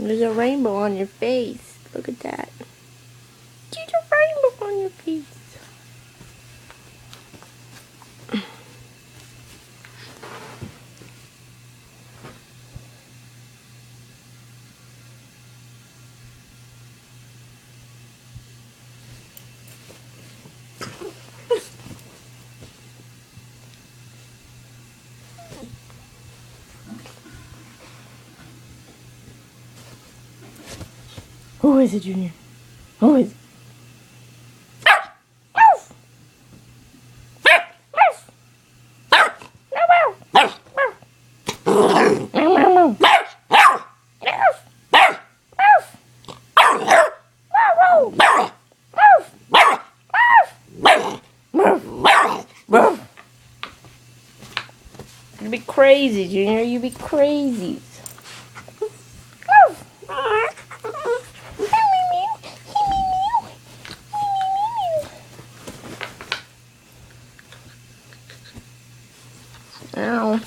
There's a rainbow on your face. Look at that. There's a rainbow on your face. Who is it, Junior? Who is it? You be crazy, Junior. You be crazy. Ow.